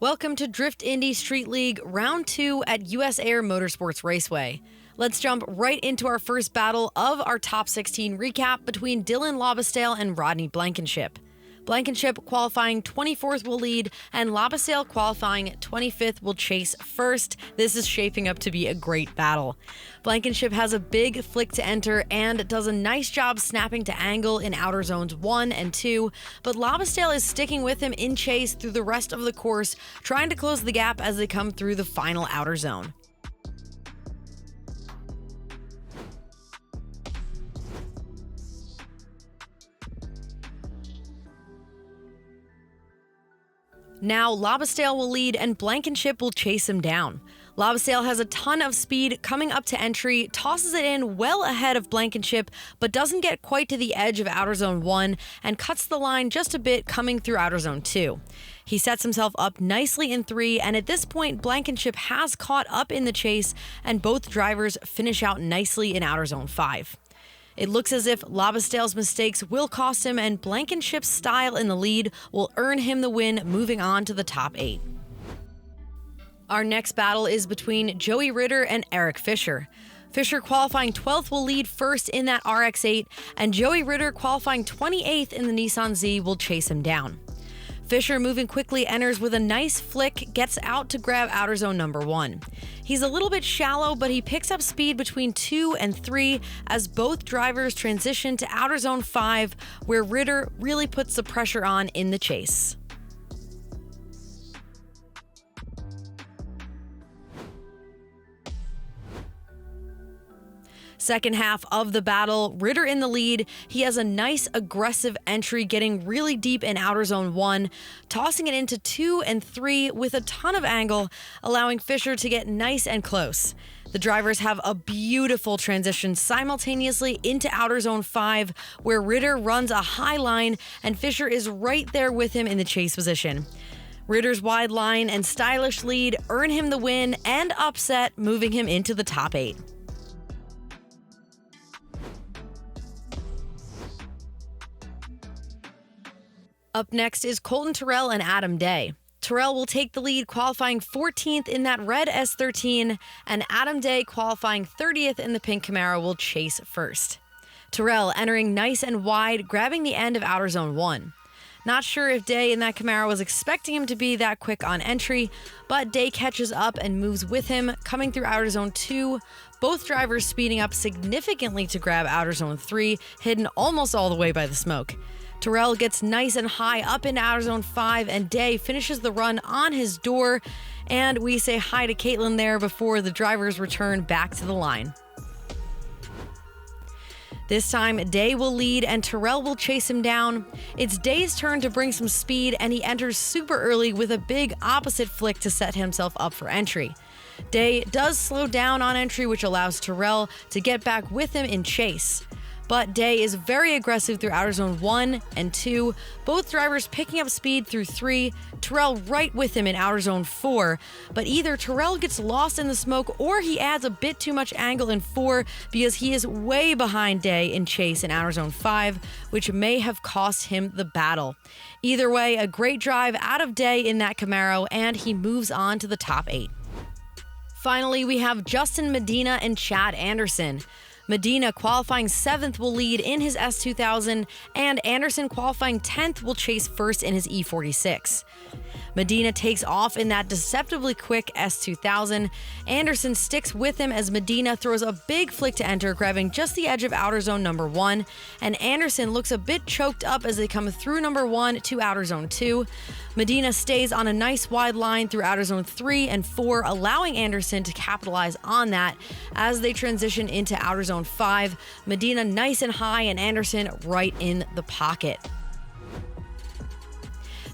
Welcome to Drift Indy Street League Round 2 at USAIR Motorsports Raceway. Let's jump right into our first battle of our top 16 recap between Dylan Labastale and Rodney Blankinship. Blankinship qualifying 24th will lead, and Labastale qualifying 25th will chase first. This is shaping up to be a great battle. Blankinship has a big flick to enter and does a nice job snapping to angle in outer zones 1 and 2, but Labastale is sticking with him in chase through the rest of the course, trying to close the gap as they come through the final outer zone. Now, Labastale will lead and Blankinship will chase him down. Labastale has a ton of speed coming up to entry, tosses it in well ahead of Blankinship, but doesn't get quite to the edge of outer zone 1 and cuts the line just a bit coming through outer zone 2. He sets himself up nicely in 3, and at this point, Blankinship has caught up in the chase, and both drivers finish out nicely in outer zone 5. It looks as if Labastale's mistakes will cost him, and Blankinship's style in the lead will earn him the win, moving on to the top 8. Our next battle is between Joey Ritter and Eric Fisher. Fisher qualifying 12th will lead first in that RX-8, and Joey Ritter qualifying 28th in the Nissan Z will chase him down. Fisher, moving quickly, enters with a nice flick, gets out to grab outer zone number 1. He's a little bit shallow, but he picks up speed between 2 and 3 as both drivers transition to outer zone 5, where Ritter really puts the pressure on in the chase. Second half of the battle, Ritter in the lead. He has a nice aggressive entry, getting really deep in outer zone 1, tossing it into 2 and 3 with a ton of angle, allowing Fisher to get nice and close. The drivers have a beautiful transition simultaneously into outer zone 5, where Ritter runs a high line and Fisher is right there with him in the chase position. Ritter's wide line and stylish lead earn him the win and upset, moving him into the top 8. Up next is Colton Terrell and Adam Day. Terrell will take the lead, qualifying 14th in that red S13, and Adam Day, qualifying 30th in the pink Camaro, will chase first. Terrell entering nice and wide, grabbing the end of outer zone 1. Not sure if Day in that Camaro was expecting him to be that quick on entry, but Day catches up and moves with him, coming through outer zone 2, both drivers speeding up significantly to grab outer zone 3, hidden almost all the way by the smoke. Terrell gets nice and high up into outer zone 5, and Day finishes the run on his door, and we say hi to Caitlin there before the drivers return back to the line. This time, Day will lead and Terrell will chase him down. It's Day's turn to bring some speed, and he enters super early with a big opposite flick to set himself up for entry. Day does slow down on entry, which allows Terrell to get back with him in chase. But Day is very aggressive through outer zone 1 and 2, both drivers picking up speed through 3, Terrell right with him in outer zone 4, but either Terrell gets lost in the smoke or he adds a bit too much angle in 4 because he is way behind Day in chase in outer zone 5, which may have cost him the battle. Either way, a great drive out of Day in that Camaro, and he moves on to the top 8. Finally, we have Justin Medina and Chad Anderson. Medina, qualifying 7th, will lead in his S2000, and Anderson, qualifying 10th, will chase first in his E46. Medina takes off in that deceptively quick S2000. Anderson sticks with him as Medina throws a big flick to enter, grabbing just the edge of outer zone number 1, and Anderson looks a bit choked up as they come through number 1 to outer zone 2. Medina stays on a nice wide line through outer zone 3 and 4, allowing Anderson to capitalize on that as they transition into outer zone 5. Medina nice and high, and Anderson right in the pocket.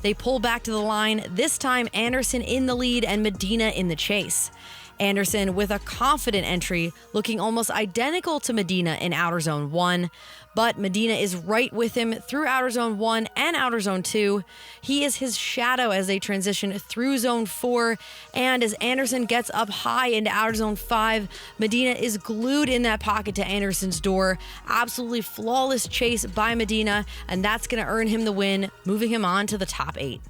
They pull back to the line, this time Anderson in the lead and Medina in the chase. Anderson with a confident entry, looking almost identical to Medina in outer zone 1, but Medina is right with him through outer zone 1 and outer zone 2. He is his shadow as they transition through zone 4, and as Anderson gets up high into outer zone 5, Medina is glued in that pocket to Anderson's door. Absolutely flawless chase by Medina, and that's going to earn him the win, moving him on to the top 8.